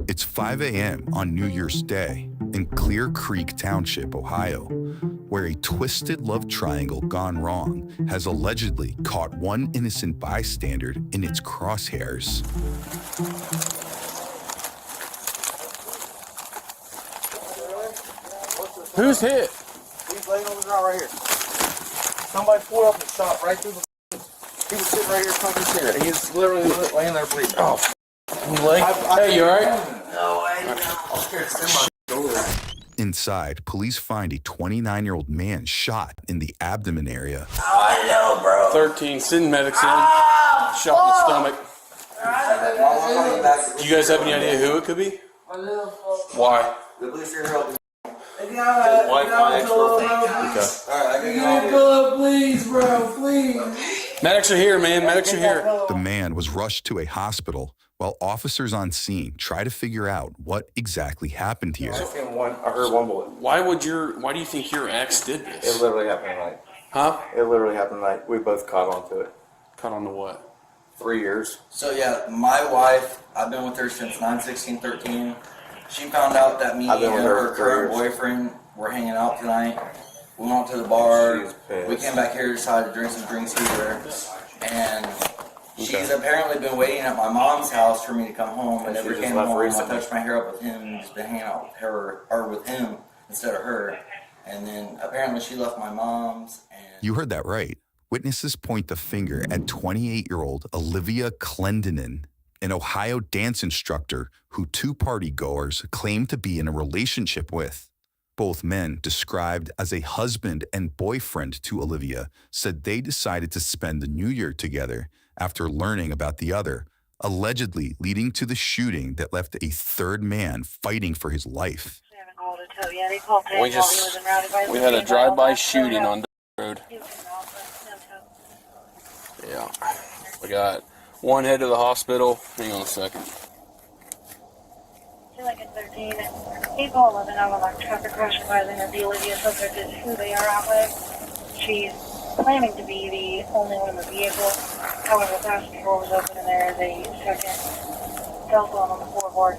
It's 5 a.m. on New Year's Day in Clear Creek Township, Ohio, where a twisted love triangle gone wrong has allegedly caught one innocent bystander in its crosshairs. Who's hit? He's laying on the ground right here. Somebody pulled up and shot right through the... He was sitting right here smoking a cigarette. He's literally laying there bleeding. Oh, hey, you alright? No, I'm scared to send my over. Inside, police find a 29-year-old man shot in the abdomen area. Oh, I know, bro. 13, send medics in. Shot in the stomach. Do you guys have any idea who it could be? Why? The police are helping. Okay. Alright, I can pull up, please, bro, please. Medics are here, man. Medics are here. The man was rushed to a hospital while officers on scene try to figure out what exactly happened here. I heard one bullet. Why do you think your ex did this? It literally happened tonight. Huh? It literally happened tonight. We both caught on to it. Caught on to what? 3 years. So yeah, my wife, I've been with her since 9/16/13. She found out that me and her current boyfriend were hanging out tonight. We went to the bar. We came back here, decided to drink some drinks here. And she's apparently been waiting at my mom's house for me to come home. I never came home. I touched my hair up with him and just been hanging out with her, or with him instead of her. And then apparently she left my mom's. And You heard that right. Witnesses point the finger at 28-year-old Olivia Clendenin, an Ohio dance instructor who two party-goers claim to be in a relationship with. Both men, described as a husband and boyfriend to Olivia, said they decided to spend the New Year together after learning about the other, allegedly leading to the shooting that left a third man fighting for his life. We had a drive-by shooting on the road. Yeah. We got one head to the hospital. Hang on a second. Like 13, people living out of like traffic crash advising of the Olivia subject is who they are out with. She's claiming to be the only one in the vehicle. However, the passenger door was open and there is a second cell phone on the floorboard.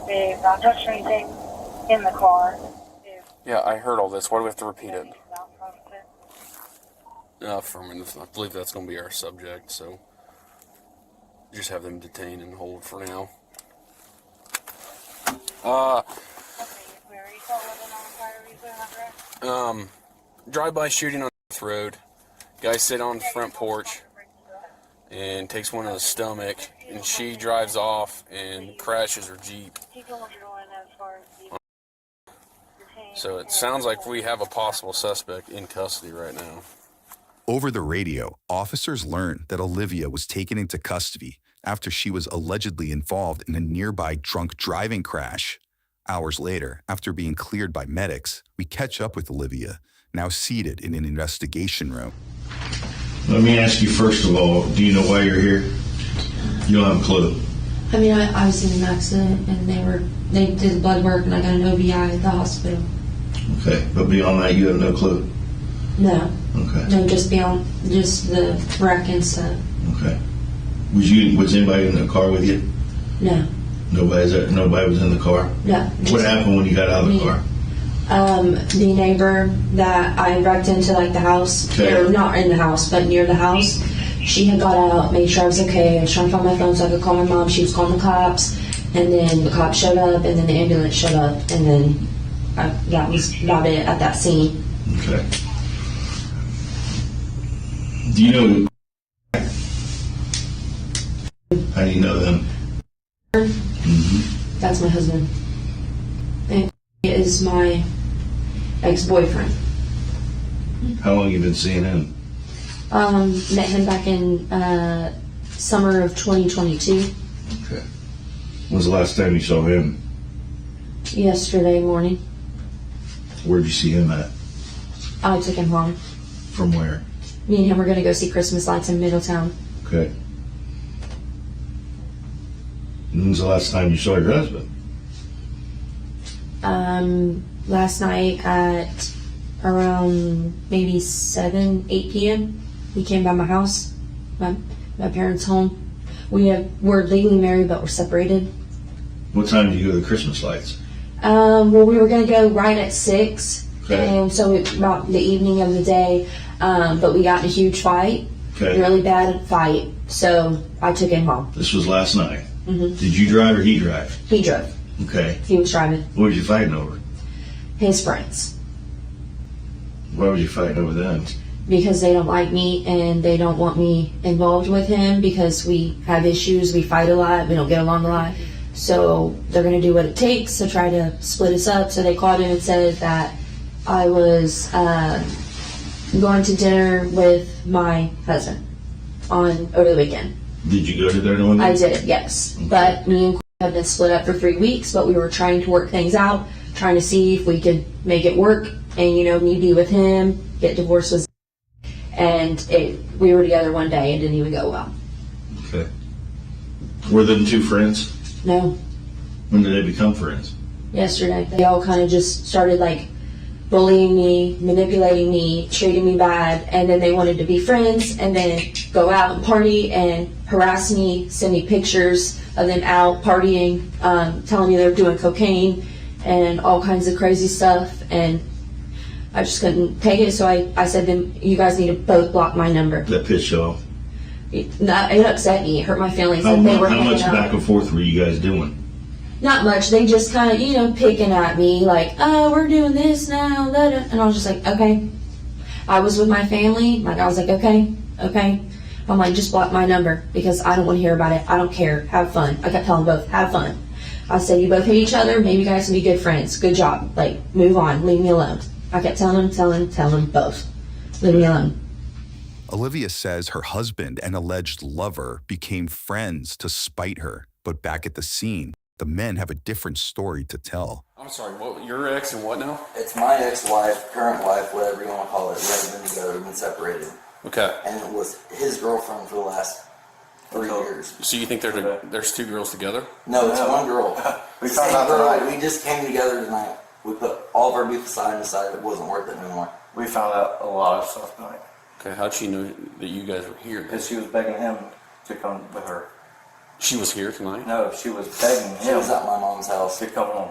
They've not touched anything in the car. Yeah, I heard all this. Why do we have to repeat it? Affirmative. I believe that's going to be our subject, so just have them detained and hold for now. Drive-by shooting on the road. Guy sit on the front porch and takes one in the stomach, and she drives off and crashes her Jeep. So it sounds like we have a possible suspect in custody right now. Over the radio, officers learned that Olivia was taken into custody after she was allegedly involved in a nearby drunk driving crash. Hours later, after being cleared by medics, we catch up with Olivia, now seated in an investigation room. Let me ask you first of all, do you know why you're here? You don't have a clue. I mean, I was in an accident and they did blood work and I got an OBI at the hospital. Okay, but beyond that, you have no clue? No. Okay. No, just the wreck and stuff. Okay. Was anybody in the car with you? No. Nobody was in the car? No. What happened when you got out of the car? The neighbor that I wrecked into, like, the house, okay. Or not in the house, but near the house, she had got out, made sure I was okay. I was trying to find my phone so I could call my mom. She was calling the cops, and then the cops showed up, and then the ambulance showed up, and then that was about it at that scene. Okay. Do you know how do you know them? Mm-hmm. That's my husband. And he is my ex-boyfriend. How long have you been seeing him? Met him back in summer of 2022. Okay. When's the last time you saw him? Yesterday morning. Where'd you see him at? I took him home. From where? Me and him were going to go see Christmas lights in Middletown. Okay. When's the last time you saw your husband? Last night at around maybe 8 p.m. He came by my house, my parents' home. We're legally married, but we're separated. What time did you go to the Christmas lights? Well, we were going to go right at 6, Okay. and so about the evening of the day, but we got in a huge fight, Okay. really bad fight, so I took him home. This was last night. Mm-hmm. Did you drive or he drive? He drove. Okay. He was driving. What were you fighting over? His friends. Why were you fighting over them? Because they don't like me and they don't want me involved with him because we have issues, we fight a lot, we don't get along a lot. So they're going to do what it takes to try to split us up. So they called in and said that I was going to dinner with my husband over the weekend. Did you go to dinner with them? I did, yes. Okay. But me and Corey have been split up for 3 weeks, but we were trying to work things out, trying to see if we could make it work and, me be with him, get divorced with, and we were together one day. It didn't even go well. Okay. Were them two friends? No, When did they become friends? yesterday. They all kind of just started bullying me, manipulating me, treating me bad, and then they wanted to be friends and then go out and party and harass me, send me pictures of them out partying, telling me they were doing cocaine and all kinds of crazy stuff, and I just couldn't take it, so I said to them, you guys need to both block my number. That pissed you off. It upset me, it hurt my feelings How that they were much hanging out. back and forth were you guys doing? Not much. They just kind of, picking at me oh, we're doing this now, and I was just like, okay. I was with my family. I was like, okay. I'm like, just block my number because I don't want to hear about it. I don't care. Have fun. I kept telling both, have fun. I said, you both hate each other. Maybe you guys can be good friends. Good job. Move on. Leave me alone. I kept telling them both. Leave me alone. Olivia says her husband and alleged lover became friends to spite her, but back at the scene, the men have a different story to tell. I'm sorry, what, your ex and what now? It's my ex-wife, current wife, whatever you want to call it. We haven't been together, we've been separated. Okay. And it was his girlfriend for the last 3 years. So you think there's two girls together? No, it's one girl. We The found same out girl. tonight. We just came together tonight. We put all of our beef aside and decided it wasn't worth it anymore. We found out a lot of stuff tonight. Okay, how'd she know that you guys were here? Because she was begging him to come with her. She was here tonight? No, she was begging She him was at my mom's house. to come home.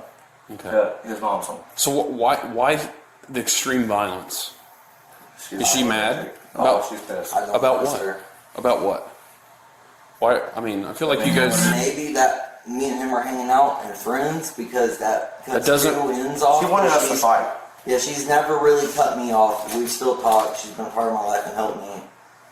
Okay. To his mom's home. So why the extreme violence? Is she mad? Oh, she's pissed. I don't About know what? her. About what? Why? I mean, I feel like you guys. Maybe that me and him are hanging out and friends because that doesn't- ends off. She wanted us to She's- fight. Yeah, she's never really cut me off. We've still talked. She's been a part of my life and helped me.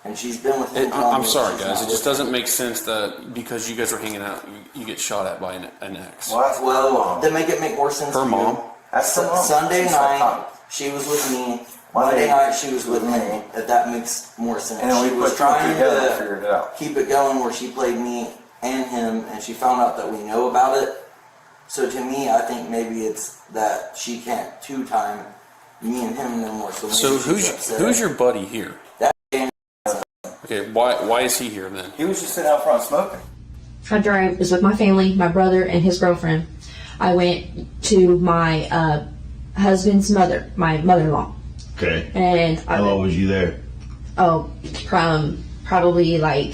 And she's been with him. I'm sorry, She's guys. not It just with doesn't me. make sense that because you guys are hanging out, you get shot at by an ex. Well, that's Well, to make it make more sense Her to mom? you, That's her mom. Sunday She's night, psychotic. she was with me. Monday Monday night, she was with me. If that makes more sense. And then we She put was two and two trying together and to figured it out. keep it going where she played me and him, and she found out that we know about it. So to me, I think maybe it's that she can't two-time me and him no more. So, maybe So she's upset. who's your buddy here? That Okay, why is he here then? He was just sitting out front smoking. I was with my family, my brother and his girlfriend. I went to my husband's mother, my mother-in-law, Okay. and How long was you there? Probably I'm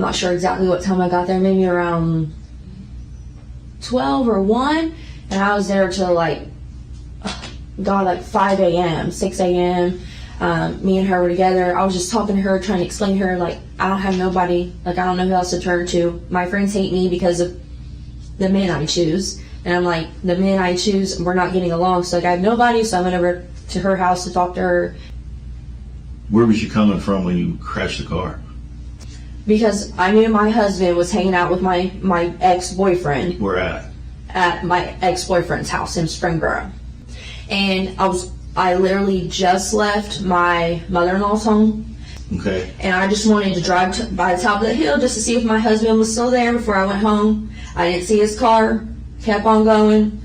not sure exactly what time I got there, maybe around 12 or 1, and I was there till 5 a.m., 6 a.m. Me and her were together. I was just talking to her, trying to explain to her, I don't have nobody, I don't know who else to turn to. My friends hate me because of the men I choose. And I'm like, the men I choose, we're not getting along. So I have nobody, so I went over to her house to talk to her. Where was you coming from when you crashed the car? Because I knew my husband was hanging out with my ex-boyfriend Where at? my ex-boyfriend's house in Springboro. And I literally just left my mother-in-law's home. Okay. And I just wanted to drive by the top of the hill just to see if my husband was still there before I went home. I didn't see his car, kept on going,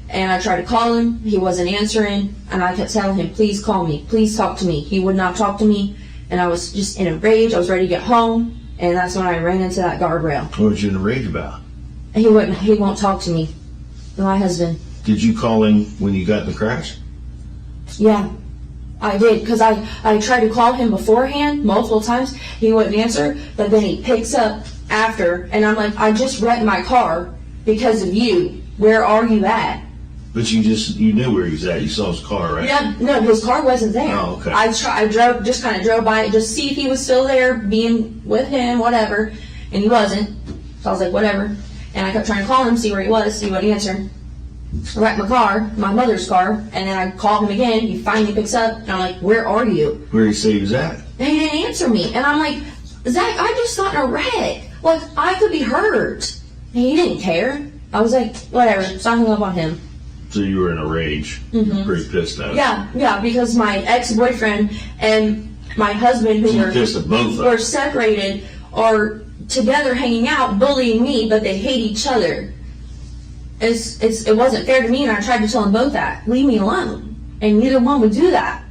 and I tried to call him. He wasn't answering, and I kept telling him, please call me, please talk to me. He would not talk to me, and I was just in a rage. I was ready to get home, and that's when I ran into that guardrail. What was you in a rage about? And he won't talk to me, my husband. Did you call him when you got in the crash? Yeah, I did, because I tried to call him beforehand multiple times. He wouldn't answer, but then he picks up after, and I'm like, I just wrecked my car, because of you. Where are you at? But you knew where he was at. You saw his car, right? Yeah, no, his car wasn't there. Oh, okay. I just kind of drove by, just see if he was still there, being with him, whatever, and he wasn't. So I was like, whatever. And I kept trying to call him, see where he was, see what he answered. I wrecked my car, my mother's car, and then I called him again. He finally picks up, and I'm like, where are you? Where did he say he was at? And he didn't answer me, and I'm like, Zach, I just got in a wreck. Like, I could be hurt. And he didn't care. I was like, whatever. So I hung up on him. So you were in a rage. Mm-hmm. Pretty pissed at him. Yeah, because my ex-boyfriend and my husband, who So you pissed at both of them. were separated, are together hanging out, bullying me, but they hate each other. It wasn't fair to me, and I tried to tell them both that. Leave me alone. And neither one would do that.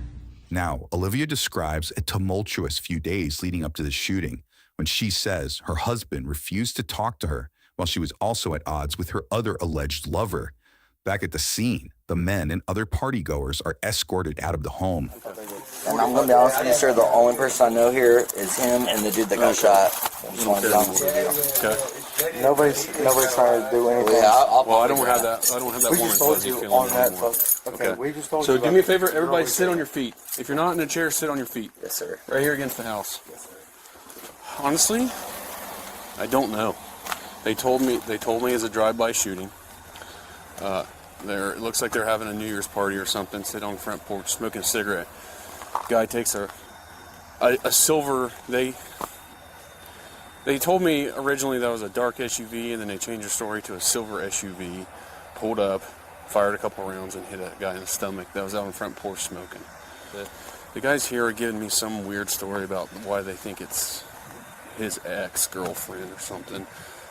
Now, Olivia describes a tumultuous few days leading up to the shooting when she says her husband refused to talk to her while she was also at odds with her other alleged lover. Back at the scene, the men and other partygoers are escorted out of the home. And I'm going to be honest with you, sir, the only person I know here is him and the dude that got shot. I just want to be honest with you. Okay. Nobody's trying to do anything. Yeah, Well, I don't have that. I don't have that We warm just and told fuzzy you feeling on that. anymore. Okay, we just told So you. do me a favor, everybody sit on your feet. If you're not in a chair, sit on your feet. Yes, sir. Right here against the house. Honestly, I don't know. They told me it's a drive-by shooting. It looks like they're having a New Year's party or something. Sit on the front porch, smoking a cigarette. Guy takes a silver. They told me originally that was a dark SUV, and then they changed the story to a silver SUV. Pulled up, fired a couple rounds, and hit a guy in the stomach that was out on the front porch smoking. The guys here are giving me some weird story about why they think it's his ex-girlfriend or something.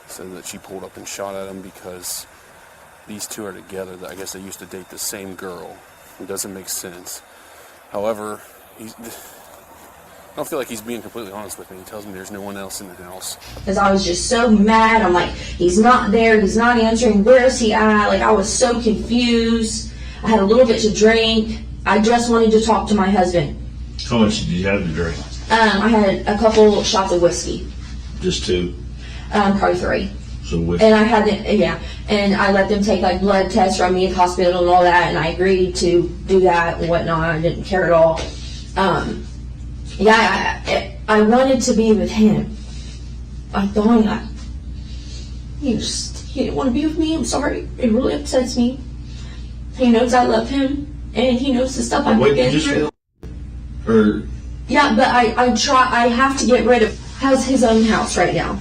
Said that she pulled up and shot at him because these two are together. I guess they used to date the same girl. It doesn't make sense. However, I don't feel like he's being completely honest with me. He tells me there's no one else in the house. Because I was just so mad. I'm like, he's not there. He's not answering. Where is he at? Like, I was so confused. I had a little bit to drink. I just wanted to talk to my husband. How much did you have to drink? I had a couple shots of whiskey. Just 2? Probably 3. So with And I had and I let them take like blood tests from me at the hospital and all that, and I agreed to do that and whatnot. I didn't care at all. I wanted to be with him. I thought he didn't want to be with me. I'm sorry. It really upsets me. He knows I love him, and he knows the stuff I've been through. Yeah, but I have to get rid of. Has his own house right now.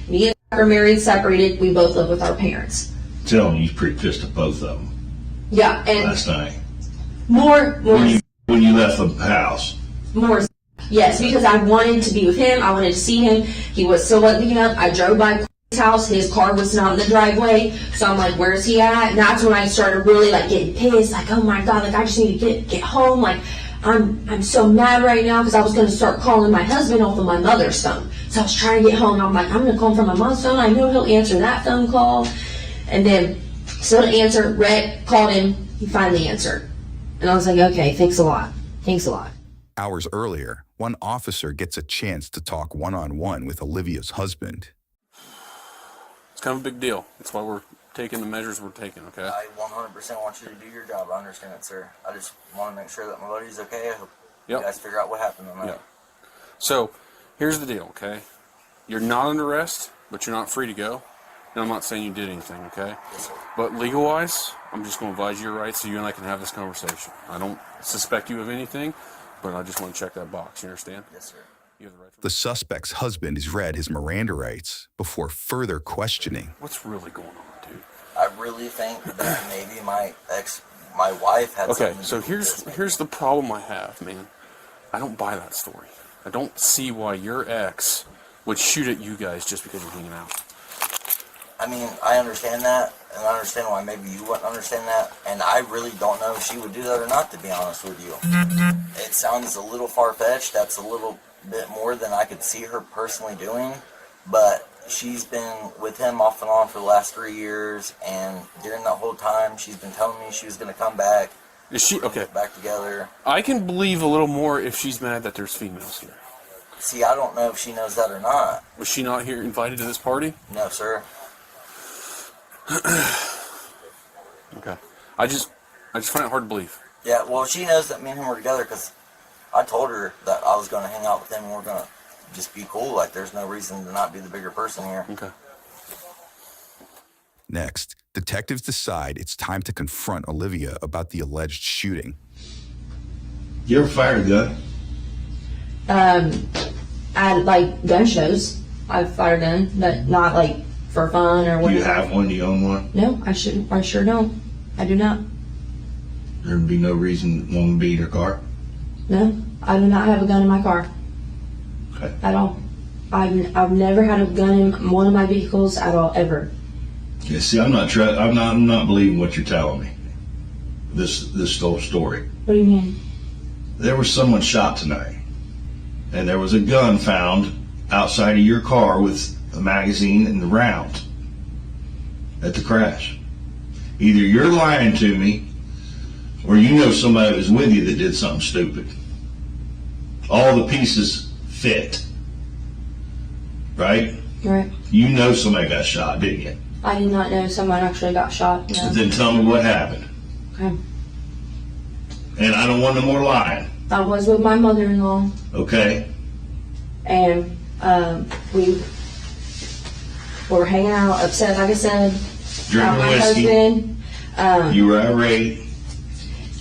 Me and Zach are married, separated. We both live with our parents. Tell him he's pretty pissed at both of them Yeah, and last night. more. When you left the house. More. Yes, because I wanted to be with him. I wanted to see him. He was still waking up. I drove by his house. His car was not in the driveway. So I'm like, where's he at? And that's when I started really like getting pissed. Like, oh my God, like I just need to get home. Like I'm so mad right now because I was going to start calling my husband off of my mother's phone. So I was trying to get home. I'm like, I'm going to call him from my mom's phone. I know he'll answer that phone call. And then still didn't answer. Rhett called him. He finally answered. And I was like, okay, thanks a lot. Thanks a lot. Hours earlier, one officer gets a chance to talk one-on-one with Olivia's husband. It's kind of a big deal. That's why we're taking the measures we're taking, okay? I 100% want you to do your job. I understand it, sir. I just want to make sure that my buddy's okay. I hope you guys figure out what happened tonight. Yeah. So, here's the deal, okay? You're not under arrest, but you're not free to go. And I'm not saying you did anything, okay? Yes, sir. But legal-wise, I'm just going to advise you your rights so you and I can have this conversation. I don't suspect you of anything, but I just want to check that box. You understand? Yes, sir. You have the right to... The suspect's husband has read his Miranda rights before further questioning. What's really going on, dude? I really think that maybe my wife had something Okay, to so do with this. here's the problem I have, man. I don't buy that story. I don't see why your ex would shoot at you guys just because you're hanging out. I mean, I understand that, and I understand why maybe you wouldn't understand that, and I really don't know if she would do that or not, to be honest with you. It sounds a little far-fetched. That's a little bit more than I could see her personally doing, but she's been with him off and on for the last 3 years, and during that whole time, she's been telling me she was going to come back. Is she okay? Get back together. I can believe a little more if she's mad that there's females here. See, I don't know if she knows that or not. Was she not here invited to this party? No, sir. Okay. I just find it hard to believe. Yeah, well, she knows that me and him were together because I told her that I was going to hang out with him and we're going to just be cool. Like, there's no reason to not be the bigger person here. Okay. Next, detectives decide it's time to confront Olivia about the alleged shooting. You ever fired a gun? At like gun shows, I've fired a gun, but not like for fun or Do whatever. you have one? Do you own one? No, I sure don't. I do not. There'd be no reason one would be in your car. No, I do not have a gun in my car. Okay. At all. I've never had a gun in one of my vehicles at all, ever. Yeah, see, I'm not believing what you're telling me. This whole story. What do you mean? There was someone shot tonight, and there was a gun found outside of your car with a magazine and the round at the crash. Either you're lying to me, or you know somebody that was with you that did something stupid. All the pieces fit, right? Right. You know somebody got shot, didn't you? I did not know someone actually got shot. No. Then tell me what happened. Okay. And I don't want no more lying. I was with my mother-in-law, Okay? and we were hanging out, upset, like I said, about Drinking my whiskey. husband. You were irate.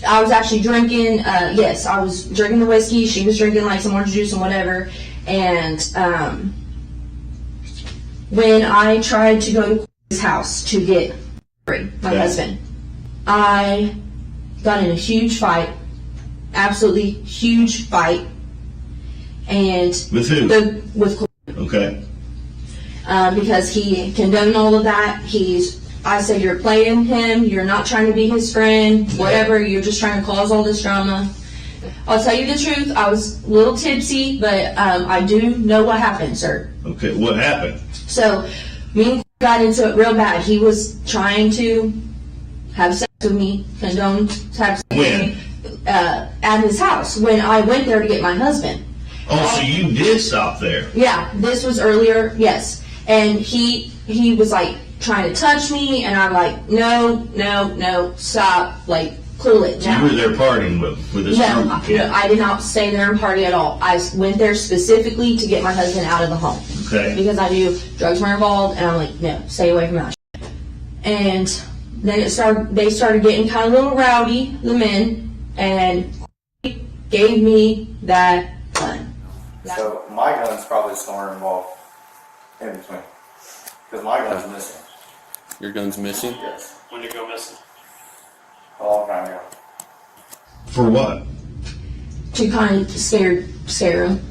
I was actually drinking, yes, I was drinking the whiskey. She was drinking like some orange juice and whatever. And when I tried to go to his house to get my Okay. husband, I got in a huge fight, absolutely huge fight. And With who? with Okay. because he condoned all of that. I said, you're playing him, you're not trying to be his friend, whatever, you're just trying to cause all this drama. I'll tell you the truth, I was a little tipsy, but I do know what happened, sir. Okay, what happened? So, me and got into it real bad. He was trying to have sex with me, condone sex with me, at his house, when I went there to get my husband. Oh, so you did stop there. Yeah, this was earlier, yes. And he was like trying to touch me, and I'm like, no, stop, like, cool it So you down. were there partying with this No, group of kids. I did not stay there and party at all. I went there specifically to get my husband out of the home. Okay. Because I knew drugs were involved, and I'm like, no, stay away from that shit. And then they started getting kind of a little rowdy, the men, and gave me that gun. So my gun's probably somewhere involved in between. Because my gun's missing. Your gun's missing? Yes. When did it go missing? A long time ago. For what? To kind of scare him.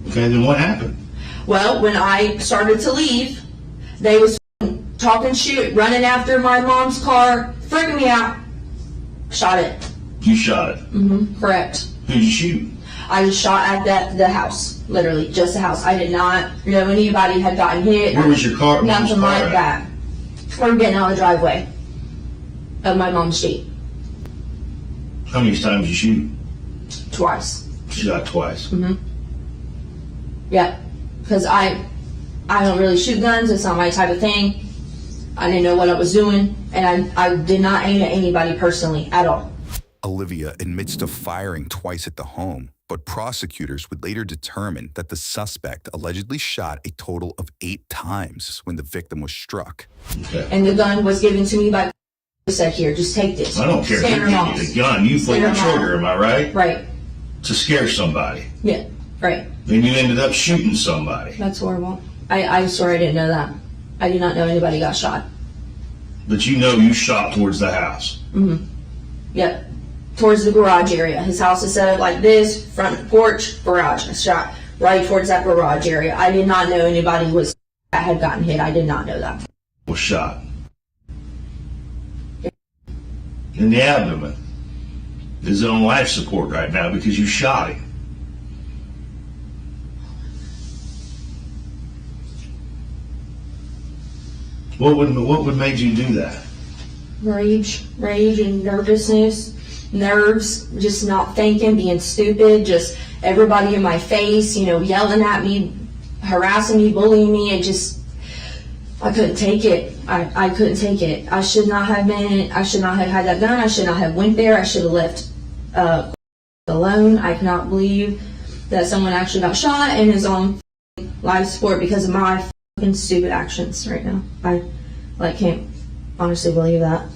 Okay, then what happened? Well, when I started to leave, they was talking shit, running after my mom's car, freaking me out. Shot it. You shot it. Correct. Who'd you shoot? I just shot at the house, literally just the house. I did not know anybody had gotten hit. Where was your car? mom's Nothing car like at? that. We were getting out of the driveway of my mom's Jeep How many times you shoot? twice. Shot twice. Yeah, because I don't really shoot guns. It's not my type of thing. I didn't know what I was doing, and I did not aim at anybody personally at all. Olivia admits to firing twice at the home, but prosecutors would later determine that the suspect allegedly shot a total of 8 times when the victim was struck. Okay. And the gun was given to me by said, here, just take this. I don't care Scare who them gave off. you the gun. You pulled the Scare 'em off. trigger, am I right? Right. To scare somebody. Yeah. Right. Then you ended up shooting somebody. That's horrible. I swear I didn't know that. I did not know anybody got shot. But you know you shot towards the house. Yep. Towards the garage area. His house is set up like this, front porch, garage. I shot right towards that garage area. I did not know anybody that had gotten hit. I did not know that. Was shot. In the abdomen. Is on life support right now because you shot him. What would made you do that? Rage and nervousness, nerves, just not thinking, being stupid, just everybody in my face, yelling at me, harassing me, bullying me, and just I couldn't take it. I couldn't take it. I should not have had that gun. I should not have went there. I should have left alone. I cannot believe that someone actually got shot and is on life support because of my fucking stupid actions right now. I can't honestly believe that.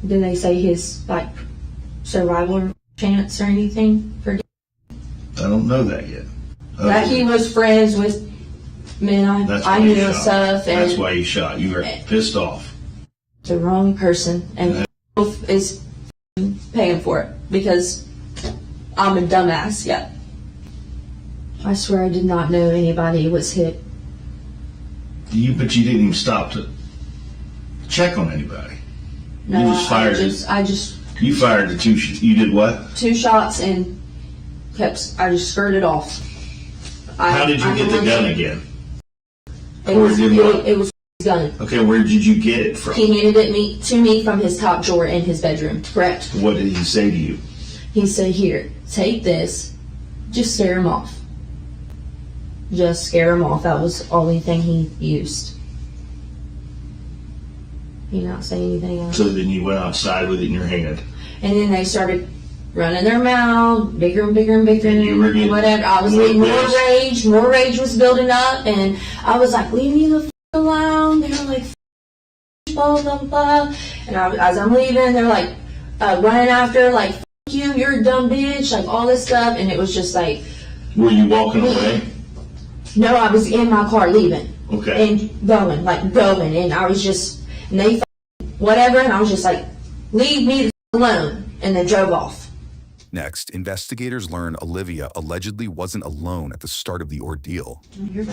Did they say his survival chance or anything for? I don't know that yet. That he was friends with men I knew and stuff. And that's why he shot. You were pissed off. The wrong person, and is paying for it because I'm a dumbass. Yeah. I swear I did not know anybody was hit. But you didn't even stop to check on anybody. No, you just fired. You fired the two. You did what? 2 shots and I just skirted off. How did you get the gun again? It was his gun. Okay, where did you get it from? He handed it to me from his top drawer in his bedroom. Correct. What did he say to you? He said, "Here, take this. Just scare him off. Just scare him off." That was the only thing he used. He did not say anything else. So then you went outside with it in your hand. And then they started running their mouth, bigger and bigger and bigger, and whatever. I was getting more rage was building up, and I was like, "Leave me the f*** alone." They were like, blah, blah, blah. And as I'm leaving, they're like, running after, like, "F*** you, you're a dumb bitch," like all this stuff, and it was just like. Were you walking away? No, I was in my car leaving. Okay. And going, and I was just, and they whatever, and I was just like, "Leave me the f*** alone," and they drove off. Next, investigators learn Olivia allegedly wasn't alone at the start of the ordeal.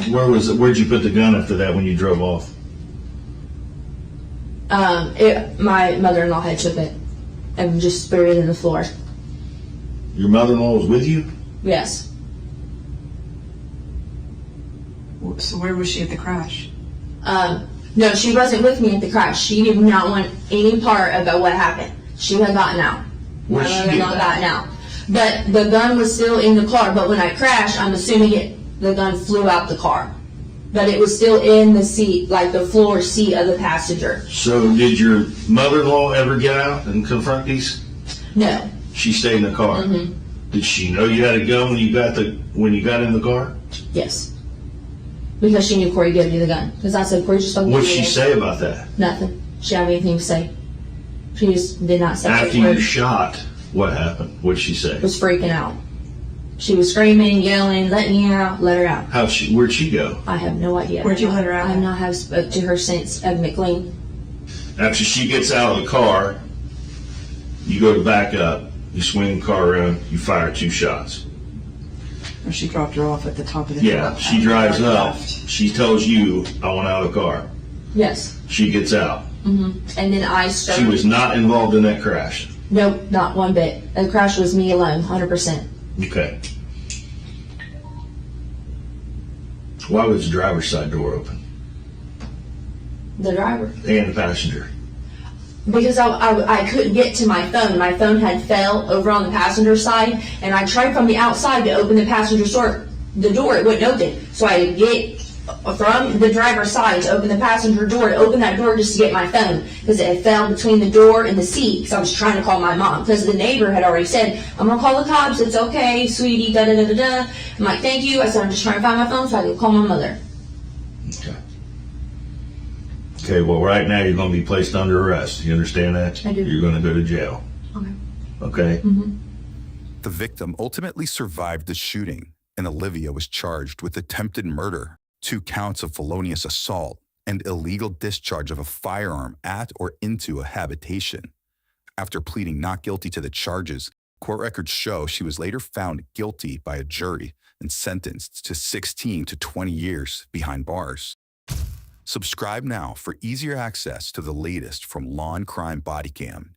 Where'd you put the gun after that when you drove off? My mother-in-law had took it and just buried it in the floor. Your mother-in-law was with you? Yes. So where was she at the crash? No, she wasn't with me at the crash. She did not want any part about what happened. She had gotten out. Where'd she get gotten out. But the gun was still in the car. But when I crashed, I'm assuming the gun flew out the car. But it was still in the seat, like the floor seat of the passenger. So did your mother-in-law ever get out and confront these? No. She stayed in the car. Mm-hmm. Did she know you had a gun when you got in the car? Yes. Because she knew Corey gave me the gun. Because I said, "Corey just fucking." What'd she say about that? Nothing. She didn't have anything to say. She just did not say. After you shot, what happened? What'd she say? Was freaking out. She was screaming, yelling, "Let me out, let her out." Where'd she go? I have no idea. Where'd you let her out? I have not have spoke to her since McLean. After she gets out of the car, you go to back up, you swing the car around, you fire 2 shots. Or she dropped her off at the top of the hill. Yeah, she drives up. She tells you, "I want out of the car." Yes. She gets out. Mm-hmm. And then I started. She was not involved in that crash. Nope, not one bit. The crash was me alone, 100%. Okay. Why was the driver's side door open? The driver. And the passenger. Because I couldn't get to my phone. My phone had fell over on the passenger side, and I tried from the outside to open the passenger door. The door, it wouldn't open. So I had to get from the driver's side to open the passenger door, to open that door just to get my phone, because it had fell between the door and the seat, because I was trying to call my mom, because the neighbor had already said, "I'm going to call the cops, it's okay, sweetie, da-da-da-da-da." I'm like, "Thank you." I said, "I'm just trying to find my phone so I can call my mother." Okay. Okay, well, right now you're going to be placed under arrest. You understand that? I do. You're going to go to jail. Okay. Okay? Mm-hmm. The victim ultimately survived the shooting, and Olivia was charged with attempted murder, 2 counts of felonious assault, and illegal discharge of a firearm at or into a habitation. After pleading not guilty to the charges, court records show she was later found guilty by a jury and sentenced to 16 to 20 years behind bars. Subscribe now for easier access to the latest from Law and Crime Bodycam